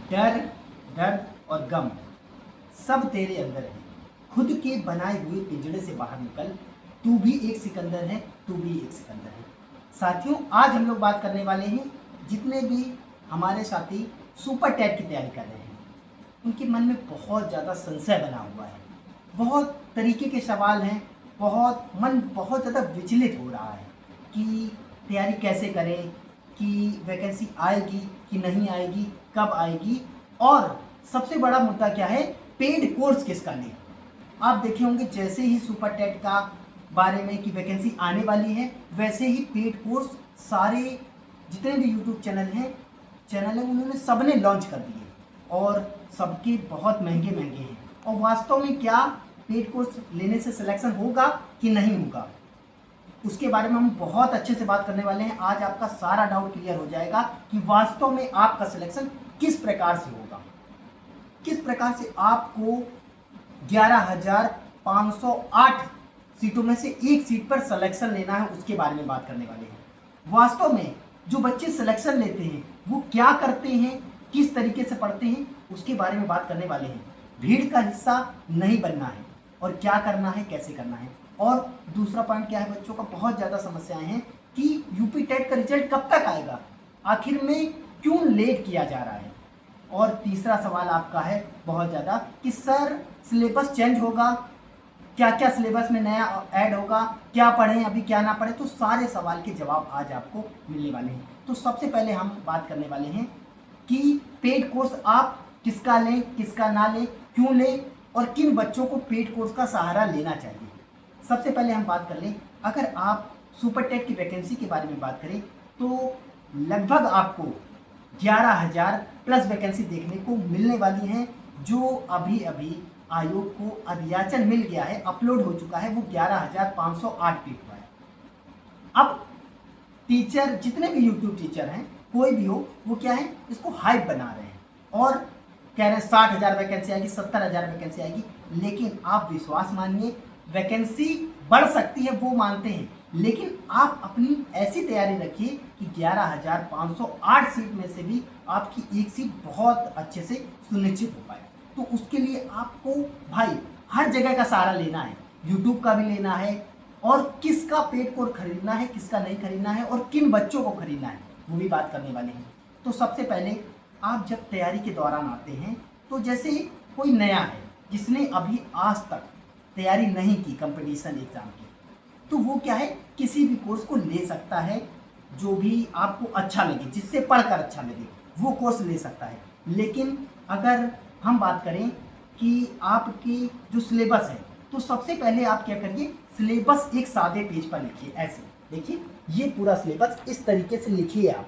डर, दर्द और गम सब तेरे अंदर है। खुद के बनाए हुए पिंजड़े से बाहर निकल, तू भी एक सिकंदर है, तू भी एक सिकंदर है। साथियों, आज हम लोग बात करने वाले हैं जितने भी हमारे साथी सुपर टेट की तैयारी कर रहे हैं, उनके मन में बहुत ज़्यादा संशय बना हुआ है। बहुत तरीके के सवाल हैं, मन बहुत ज़्यादा विचलित हो रहा है कि तैयारी कैसे करें, कि वैकेंसी आएगी कि नहीं आएगी, कब आएगी, और सबसे बड़ा मुद्दा क्या है, पेड कोर्स किसका लें। आप देखे होंगे जैसे ही सुपर टेट का बारे में कि वैकेंसी आने वाली है, वैसे ही पेड कोर्स सारे जितने भी यूट्यूब चैनल हैं उन्होंने सबने लॉन्च कर दिए और सबके बहुत महंगे महंगे हैं। और वास्तव में क्या पेड कोर्स लेने से सिलेक्शन होगा कि नहीं होगा, उसके बारे में हम बहुत अच्छे से बात करने वाले हैं। आज आपका सारा डाउट क्लियर हो जाएगा कि वास्तव में आपका सिलेक्शन किस प्रकार से होगा, किस प्रकार से आपको 11,508 सीटों में से एक सीट पर सिलेक्शन लेना है, उसके बारे में बात करने वाले हैं। वास्तव में जो बच्चे सिलेक्शन लेते हैं वो क्या करते हैं, किस तरीके से पढ़ते हैं, उसके बारे में बात करने वाले हैं। भीड़ का हिस्सा नहीं बनना है और क्या करना है, कैसे करना है। और दूसरा पॉइंट क्या है, बच्चों का बहुत ज़्यादा समस्याएं हैं कि यूपी टेट का रिजल्ट कब तक आएगा, आखिर में क्यों लेट किया जा रहा है। और तीसरा सवाल आपका है बहुत ज़्यादा कि सर सिलेबस चेंज होगा, क्या क्या सिलेबस में नया ऐड होगा, क्या पढ़ें अभी क्या ना पढ़ें। तो सारे सवाल के जवाब आज आपको मिलने वाले हैं। तो सबसे पहले हम बात करने वाले हैं कि पेड कोर्स आप किसका लें, किसका ना लें, क्यों लें और किन बच्चों को पेड कोर्स का सहारा लेना चाहिए। सबसे पहले हम बात कर लें, अगर आप सुपर टेट की वैकेंसी के बारे में बात करें तो लगभग आपको 11,000 प्लस वैकेंसी देखने को मिलने वाली हैं, जो अभी अभी आयोग को अधियाचन मिल गया है, अपलोड हो चुका है, वो 11,508 पे हुआ है। अब टीचर जितने भी यूट्यूब टीचर हैं, कोई भी हो, वो क्या है, इसको हाइप बना रहे हैं और कह रहे हैं 60,000 वैकेंसी आएगी, 70,000 वैकेंसी आएगी। लेकिन आप विश्वास मानिए, वैकेंसी बढ़ सकती है वो मानते हैं, लेकिन आप अपनी ऐसी तैयारी रखिए कि 11,508 सीट में से भी आपकी एक सीट बहुत अच्छे से सुनिश्चित हो पाए। तो उसके लिए आपको भाई हर जगह का सहारा लेना है, यूट्यूब का भी लेना है और किसका पेड कोर्स खरीदना है, किसका नहीं खरीदना है और किन बच्चों को खरीदना है, वो भी बात करने वाले हैं। तो सबसे पहले आप जब तैयारी के दौरान आते हैं तो जैसे कोई नया है जिसने अभी आज तक तैयारी नहीं की कंपटीशन एग्ज़ाम की, तो वो क्या है, किसी भी कोर्स को ले सकता है जो भी आपको अच्छा लगे, जिससे पढ़कर अच्छा लगे वो कोर्स ले सकता है। लेकिन अगर हम बात करें कि आपकी जो सिलेबस है, तो सबसे पहले आप क्या करिए, सिलेबस एक सादे पेज पर लिखिए। ऐसे देखिए, ये पूरा सिलेबस इस तरीके से लिखिए आप।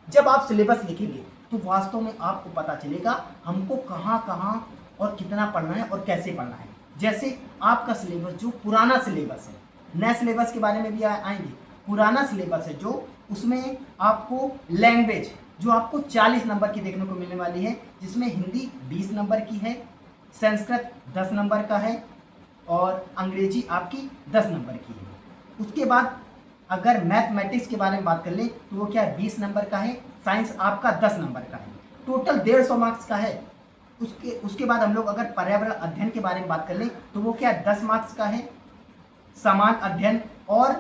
जब आप सिलेबस लिखेंगे तो वास्तव में आपको पता चलेगा हमको कहाँ कहाँ और कितना पढ़ना है और कैसे पढ़ना है। जैसे आपका सिलेबस जो पुराना सिलेबस है, नए सिलेबस के बारे में भी आएंगे। पुराना सिलेबस है जो, उसमें आपको लैंग्वेज जो आपको 40 नंबर की देखने को मिलने वाली है, जिसमें हिंदी 20 नंबर की है, संस्कृत 10 नंबर का है और अंग्रेजी आपकी 10 नंबर की है। उसके बाद अगर मैथमेटिक्स के बारे में बात कर ले तो वो क्या है, 20 नंबर का है, साइंस आपका 10 नंबर का है, टोटल 150 मार्क्स का है। उसके बाद हम लोग अगर पर्यावरण अध्ययन के बारे में बात कर ले तो वो क्या 10 मार्क्स का है, समान अध्ययन और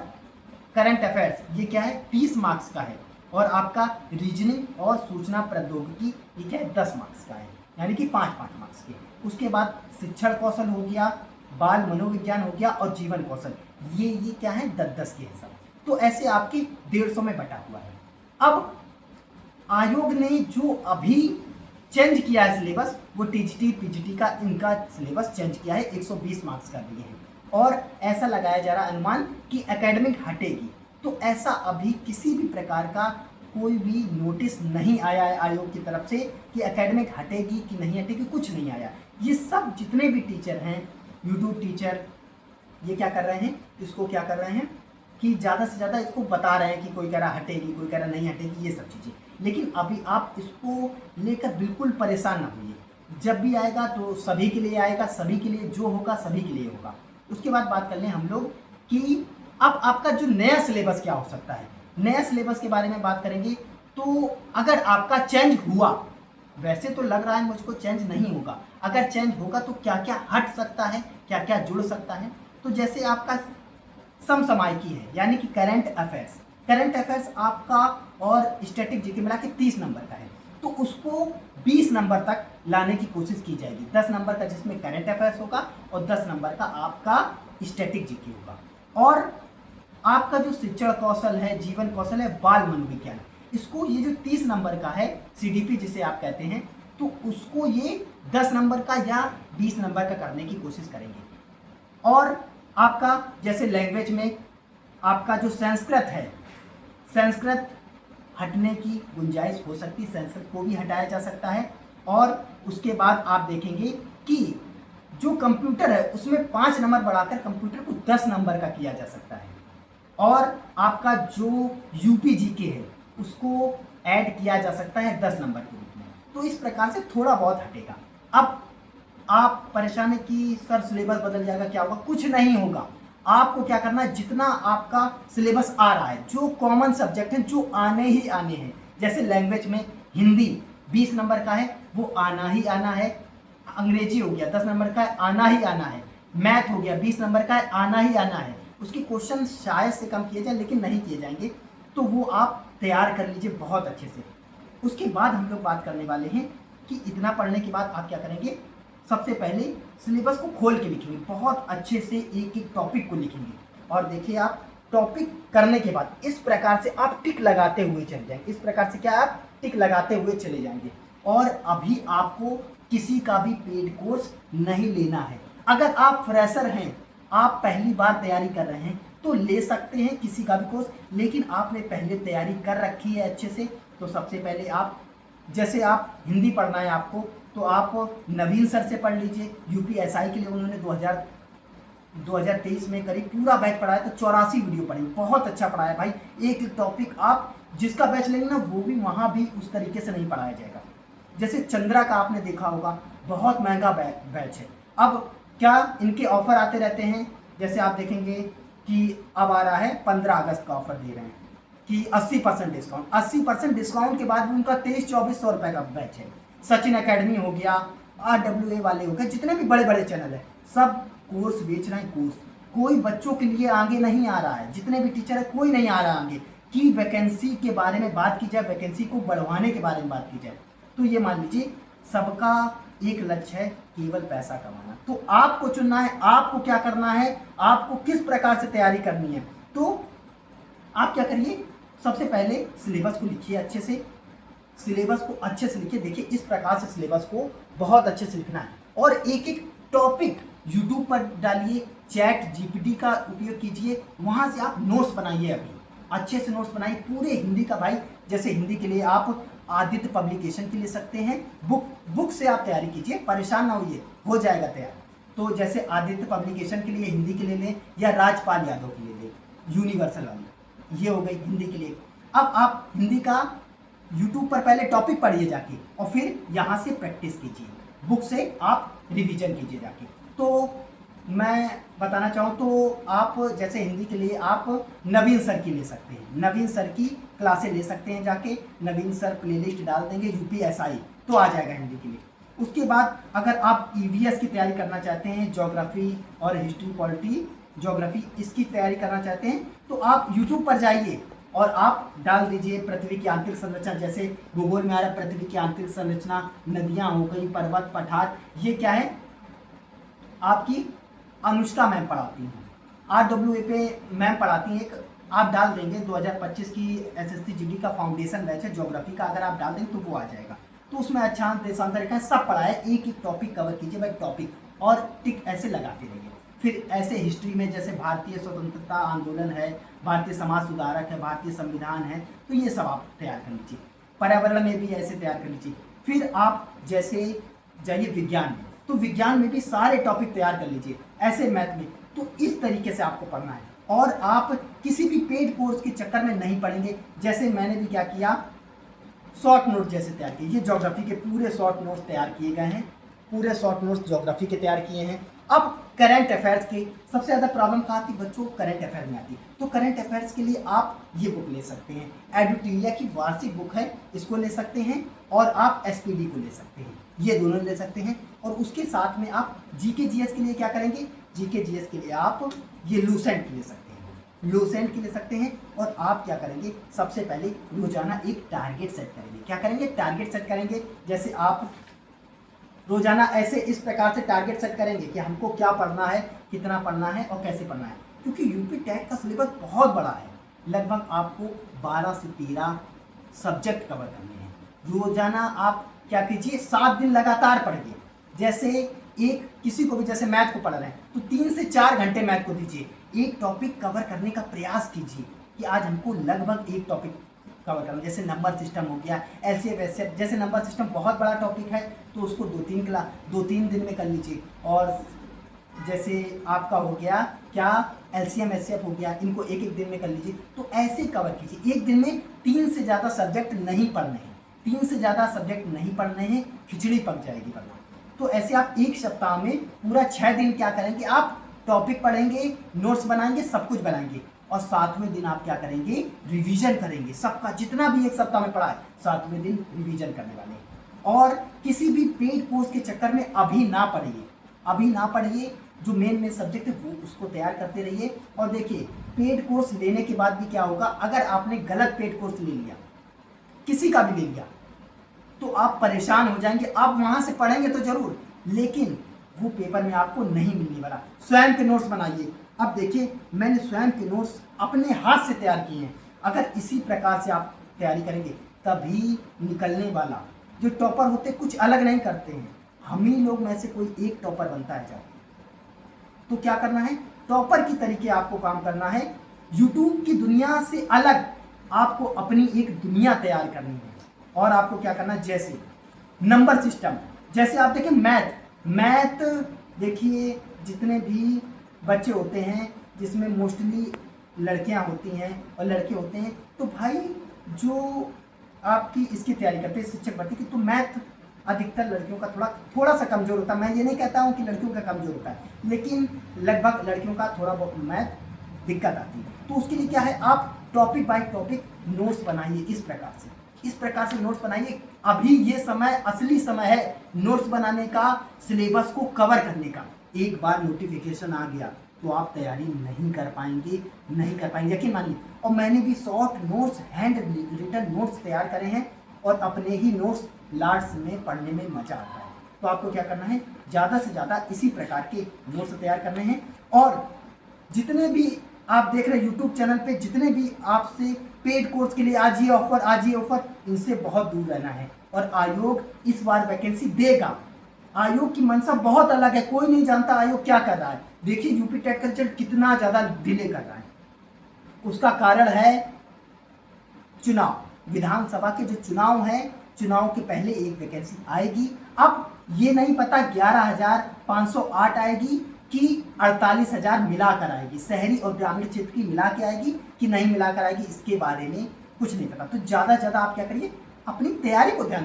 करंट अफेयर्स ये क्या है 30 मार्क्स का है, और आपका रीजनिंग और सूचना प्रौद्योगिकी ये क्या है 10 मार्क्स का है, यानी कि 5-5 मार्क्स के। उसके बाद शिक्षण कौशल हो गया, बाल मनोविज्ञान हो गया और जीवन कौशल, ये क्या है 10-10 के हिसाब। तो ऐसे आपके 150 में बटा हुआ है। अब आयोग ने जो अभी चेंज किया है सिलेबस, वो टीजीटी पीजीटी का इनका सिलेबस चेंज किया है, 120 मार्क्स कर दिए हैं और ऐसा लगाया जा रहा अनुमान कि एकेडमिक हटेगी। तो ऐसा अभी किसी भी प्रकार का कोई भी नोटिस नहीं आया है आयोग की तरफ से कि एकेडमिक हटेगी कि नहीं हटेगी, कुछ नहीं आया। ये सब जितने भी टीचर हैं, यूट्यूब टीचर, ये क्या कर रहे हैं, इसको क्या कर रहे हैं कि ज़्यादा से ज़्यादा इसको बता रहे हैं कि कोई कह रहा हटेगी, कोई कह रहा नहीं हटेगी, ये सब चीज़ें। लेकिन अभी आप इसको लेकर बिल्कुल परेशान ना होइए, जब भी आएगा तो सभी के लिए आएगा, सभी के लिए जो होगा सभी के लिए होगा। उसके बाद बात कर लें हम लोग कि अब आपका जो नया सिलेबस क्या हो सकता है। नया सिलेबस के बारे में बात करेंगे तो अगर आपका चेंज हुआ वैसे तो लग रहा है मुझको चेंज नहीं होगा, अगर चेंज होगा तो क्या क्या हट सकता है, क्या क्या जुड़ सकता है। तो जैसे आपका समसामयिकी है यानी कि करंट अफेयर्स आपका और स्टैटिक जीके मिला के 30 नंबर का है, तो उसको 20 नंबर तक लाने की कोशिश की जाएगी। 10 नंबर का जिसमें करंट अफेयर्स होगा और 10 नंबर का आपका स्टैटिक जीके होगा। और आपका जो शिक्षण कौशल है, जीवन कौशल है, बाल मनोविज्ञान, इसको ये जो 30 नंबर का है सीडीपी जिसे आप कहते हैं, तो उसको ये 10 नंबर का या 20 नंबर का करने की कोशिश करेंगे। और आपका जैसे लैंग्वेज में आपका जो संस्कृत है, संस्कृत हटने की गुंजाइश हो सकती है, संस्कृत को भी हटाया जा सकता है। और उसके बाद आप देखेंगे कि जो कंप्यूटर है उसमें 5 नंबर बढ़ाकर कंप्यूटर को 10 नंबर का किया जा सकता है। और आपका जो यूपी जीके है उसको ऐड किया जा सकता है 10 नंबर के रूप में। तो इस प्रकार से थोड़ा बहुत हटेगा। अब आप परेशान है कि सर सिलेबस बदल जाएगा, क्या होगा? कुछ नहीं होगा। आपको क्या करना है, जितना आपका सिलेबस आ रहा है, जो कॉमन सब्जेक्ट हैं, जो आने ही आने हैं, जैसे लैंग्वेज में हिंदी 20 नंबर का है, वो आना ही आना है। अंग्रेजी हो गया 10 नंबर का है, आना ही आना है। मैथ हो गया 20 नंबर का है, आना ही आना है। उसके क्वेश्चन शायद से कम किए जाए, लेकिन नहीं किए जाएंगे, तो वो आप तैयार कर लीजिए बहुत अच्छे से। उसके बाद हम लोग बात करने वाले हैं कि इतना पढ़ने के बाद आप क्या करेंगे। सबसे पहले सिलेबस को खोल के लिखेंगे, बहुत अच्छे से एक एक टॉपिक को लिखेंगे। और देखिए, आप टॉपिक करने के बाद इस प्रकार से आप टिक लगाते हुए चले जाएंगे। इस प्रकार से क्या आप टिक लगाते हुए चले जाएंगे। और अभी आपको किसी का भी पेड कोर्स नहीं लेना है। अगर आप फ्रेशर हैं, आप पहली बार तैयारी कर रहे हैं, तो ले सकते हैं किसी का भी कोर्स। लेकिन आपने पहले तैयारी कर रखी है अच्छे से, तो सबसे पहले आप, जैसे आप हिंदी पढ़ना है आपको, तो आप नवीन सर से पढ़ लीजिए। यूपीएसआई के लिए उन्होंने 2023 में करीब पूरा बैच पढ़ाया, तो 84 वीडियो पढ़ी, बहुत अच्छा पढ़ाया भाई। एक एक टॉपिक आप जिसका बैच लेंगे ना, वो भी वहाँ भी उस तरीके से नहीं पढ़ाया जाएगा। जैसे चंद्रा का आपने देखा होगा, बहुत महंगा बैच है। अब क्या इनके ऑफर आते रहते हैं, जैसे आप देखेंगे कि अब आ रहा है 15 अगस्त का ऑफर दे रहे हैं कि 80% डिस्काउंट। 80% डिस्काउंट के बाद भी उनका 2300-2400 रुपये का बैच है। सचिन एकेडमी हो गया, RWA वाले हो गए, जितने भी बड़े बड़े चैनल है, सब कोर्स बेच रहे हैं। कोर्स कोई बच्चों के लिए आगे नहीं आ रहा है, जितने भी टीचर है कोई नहीं आ रहा आगे कि वैकेंसी के बारे में बात की जाए, वैकेंसी को बढ़वाने के बारे में बात की जाए। तो ये मान लीजिए सबका एक लक्ष्य है, केवल पैसा कमाना। तो आपको चुनना है, आपको क्या करना है, आपको किस प्रकार से तैयारी करनी है। तो आप क्या करिए, सबसे पहले सिलेबस को लिखिए अच्छे से। सिलेबस को अच्छे से लिखिए। देखिए, इस प्रकार से सिलेबस को बहुत अच्छे से लिखना है। और एक एक टॉपिक यूट्यूब पर डालिए, चैट जीपीटी का उपयोग कीजिए, वहाँ से आप नोट्स बनाइए। अभी अच्छे से नोट्स बनाइए पूरे हिंदी का भाई। जैसे हिंदी के लिए आप आदित्य पब्लिकेशन की ले सकते हैं, बुक से आप तैयारी कीजिए, परेशान ना होइए, हो जाएगा तैयार। तो जैसे आदित्य पब्लिकेशन के लिए हिंदी के लिए लें, या राजपाल यादव के लिए लें, यूनिवर्सल वाली, ये हो गई हिंदी के लिए। अब आप हिंदी का यूट्यूब पर पहले टॉपिक पढ़िए जाके, और फिर यहाँ से प्रैक्टिस कीजिए, बुक से आप रिवीजन कीजिए जाके। तो मैं बताना चाहूँ तो आप जैसे हिंदी के लिए आप नवीन सर की ले सकते हैं, नवीन सर की क्लासें ले सकते हैं जाके। नवीन सर प्लेलिस्ट डाल देंगे यूपीएसआई, तो आ जाएगा हिंदी के लिए। उसके बाद अगर आप ईवीएस की तैयारी करना चाहते हैं, ज्योग्राफी और हिस्ट्री पॉलिटी ज्योग्राफी, इसकी तैयारी करना चाहते हैं, तो आप यूट्यूब पर जाइए और आप डाल दीजिए पृथ्वी की आंतरिक संरचना। जैसे भूगोल में आ रहा है पृथ्वी की आंतरिक संरचना, नदियाँ हो गई, पर्वत, पठार, ये क्या है आपकी अनुष्का मैम पढ़ाती हैं, RWA पे मैम पढ़ाती हैं। एक आप डाल देंगे 2025 की SSC GD का फाउंडेशन बैच है ज्योग्राफी का, अगर आप डाल देंगे तो वो आ जाएगा। तो उसमें अच्छा देशांतर का सब पढ़ा है, एक एक टॉपिक कवर कीजिए भाई, टॉपिक, और टिक ऐसे लगाते रहिए। फिर ऐसे हिस्ट्री में जैसे भारतीय स्वतंत्रता आंदोलन है, भारतीय समाज सुधारक है, भारतीय संविधान है, तो ये सब आप तैयार कर लीजिए। पर्यावरण में भी ऐसे तैयार कर लीजिए। फिर आप जैसे जाइए विज्ञान में, तो विज्ञान में भी सारे टॉपिक तैयार कर लीजिए। ऐसे मैथ में, तो इस तरीके से आपको पढ़ना है। और आप किसी भी पेड कोर्स के चक्कर में नहीं पढ़ेंगे। जैसे मैंने भी क्या किया, शॉर्ट नोट जैसे तैयार किए, ज्योग्राफी के पूरे शॉर्ट नोट्स तैयार किए गए हैं। पूरे शॉर्ट नोट्स ज्योग्राफी के तैयार किए हैं। अब करंट अफेयर्स की सबसे ज़्यादा प्रॉब्लम कहाँ थी बच्चों, करंट अफेयर में आती। तो करंट अफेयर्स के लिए आप ये बुक ले सकते हैं, एडुटीरिया की वार्षिक बुक है, इसको ले सकते हैं, और आप एसपीडी को ले सकते हैं, ये दोनों ले सकते हैं। और उसके साथ में आप जीके जीएस के लिए क्या करेंगे, जीके जीएस के लिए आप ये लूसेंट ले सकते हैं, लूसेंट के ले सकते हैं। और आप क्या करेंगे, सबसे पहले रोजाना एक टारगेट सेट करेंगे। क्या करेंगे, टारगेट सेट करेंगे। जैसे आप रोजाना ऐसे इस प्रकार से टारगेट सेट करेंगे कि हमको क्या पढ़ना है, कितना पढ़ना है और कैसे पढ़ना है। क्योंकि यूपी टेट का सिलेबस बहुत बड़ा है, लगभग आपको 12 से 13 सब्जेक्ट कवर करने हैं। रोजाना आप क्या कीजिए, 7 दिन लगातार पढ़िए। जैसे एक किसी को भी जैसे मैथ को पढ़ रहे हैं तो 3 से 4 घंटे मैथ को दीजिए, एक टॉपिक कवर करने का प्रयास कीजिए कि आज हमको लगभग एक टॉपिक कवर करना। जैसे नंबर सिस्टम हो गया, एलसीएम एचसीएफ, जैसे नंबर सिस्टम बहुत बड़ा टॉपिक है तो उसको 2-3 दिन में कर लीजिए। और जैसे आपका हो गया क्या, एलसीएम एचसीएफ हो गया, इनको एक एक दिन में कर लीजिए। तो ऐसे कवर कीजिए। एक दिन में 3 से ज़्यादा सब्जेक्ट नहीं पढ़ने हैं, 3 से ज़्यादा सब्जेक्ट नहीं पढ़ने हैं, खिचड़ी पक जाएगी वरना। तो ऐसे आप एक सप्ताह में पूरा 6 दिन क्या करेंगे, आप टॉपिक पढ़ेंगे, नोट्स बनाएंगे, सब कुछ बनाएंगे। और 7वें दिन आप क्या करेंगे, रिवीजन करेंगे। सबका जितना भी एक सप्ताह में पढ़ा है 7वें दिन रिवीजन करने वाले हैं। और किसी भी पेड कोर्स के चक्कर में अभी ना पढ़िए, अभी ना पढ़िए। जो मेन सब्जेक्ट है वो उसको तैयार करते रहिए। और देखिए, पेड कोर्स लेने के बाद भी क्या होगा, अगर आपने गलत पेड कोर्स ले लिया, किसी का भी ले लिया, तो आप परेशान हो जाएंगे। आप वहां से पढ़ेंगे तो जरूर, लेकिन वो पेपर में आपको नहीं मिलने वाला। स्वयं के नोट्स बनाइए। अब देखिए, मैंने स्वयं के नोट्स अपने हाथ से तैयार किए हैं। अगर इसी प्रकार से आप तैयारी करेंगे तभी निकलने वाला। जो टॉपर होते कुछ अलग नहीं करते हैं, हम ही लोग में से कोई एक टॉपर बनता है। जाओ तो क्या करना है, टॉपर की तरीके आपको काम करना है। यूट्यूब की दुनिया से अलग आपको अपनी एक दुनिया तैयार करनी है। और आपको क्या करना है, जैसे नंबर सिस्टम, जैसे आप देखिए मैथ देखिए, जितने भी बच्चे होते हैं जिसमें मोस्टली लड़कियां होती हैं और लड़के होते हैं, तो भाई जो आपकी इसकी तैयारी करते हैं शिक्षक भर्ती की, तो मैथ अधिकतर लड़कियों का थोड़ा सा कमज़ोर होता है। मैं ये नहीं कहता हूँ कि लड़कियों का कमज़ोर होता है, लेकिन लगभग लड़कियों का थोड़ा बहुत मैथ दिक्कत आती है। तो उसके लिए क्या है, आप टॉपिक बाय टॉपिक नोट्स बनाइए। इस प्रकार से नोट्स बनाइए। अभी ये समय असली समय है नोट्स बनाने का, सिलेबस को कवर करने का। एक बार नोटिफिकेशन आ गया तो आप तैयारी नहीं कर पाएंगे, यकीन मानिए। और मैंने भी short notes, hand written notes तैयार करे हैं, और अपने ही नोट्स लास्ट में पढ़ने में मजा आता है। तो आपको क्या करना है, ज़्यादा से ज़्यादा इसी प्रकार के नोट्स तैयार करने हैं। और जितने भी आप देख रहे हैं यूट्यूब चैनल पे, जितने भी आपसे पेड कोर्स के लिए आज ये ऑफर, इनसे बहुत दूर रहना है। और आयोग इस बार वैकेंसी देगा। आयोग की मंशा बहुत अलग है, कोई नहीं जानता आयोग क्या कर रहा है। देखिए यूपी टेट का रिजल्ट कितना ज़्यादा डिले कर रहा है। उसका कारण है चुनाव, विधानसभा के जो चुनाव है, चुनाव के पहले एक वैकेंसी आएगी। अब ये नहीं पता 11,508 आएगी कि 48,000 मिलाकर आएगी, शहरी और ग्रामीण क्षेत्र की मिला के आएगी कि नहीं मिलाकर आएगी, इसके बारे में कुछ नहीं पता। तो ज़्यादा से ज़्यादा आप क्या करिए, अपनी तैयारी को ध्यान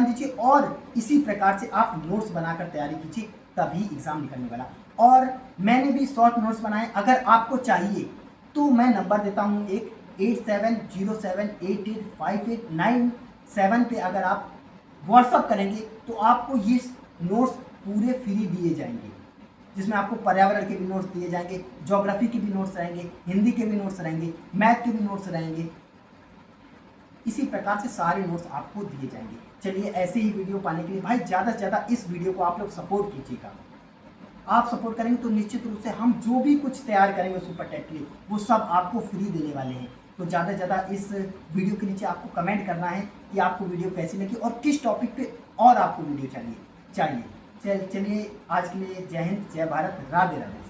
दीजिए, और इसी प्रकार से आप नोट्स बनाकर तैयारी कीजिए, तभी एग्जाम निकलने वाला। और मैंने भी शॉर्ट नोट्स बनाए, अगर आपको चाहिए तो मैं नंबर देता हूँ एक 8707885897 पे अगर आप व्हाट्सअप करेंगे तो आपको ये नोट्स पूरे फ्री दिए जाएंगे, जिसमें आपको पर्यावरण के भी नोट्स दिए जाएंगे, ज्योग्राफी के भी नोट्स रहेंगे, हिंदी के भी नोट्स रहेंगे, मैथ के भी नोट्स रहेंगे। इसी प्रकार से सारे नोट्स आपको दिए जाएंगे। चलिए, ऐसे ही वीडियो पाने के लिए भाई ज़्यादा से ज़्यादा इस वीडियो को आप लोग सपोर्ट कीजिएगा। आप सपोर्ट करेंगे तो निश्चित रूप से हम जो भी कुछ तैयार करेंगे सुपर टेट के लिए, वो सब आपको फ्री देने वाले हैं। तो ज़्यादा से ज़्यादा इस वीडियो के नीचे आपको कमेंट करना है कि आपको वीडियो कैसी लगी और किस टॉपिक पे और आपको वीडियो चाहिए। चलिए आज के लिए जय हिंद, जय भारत, राधे राधे।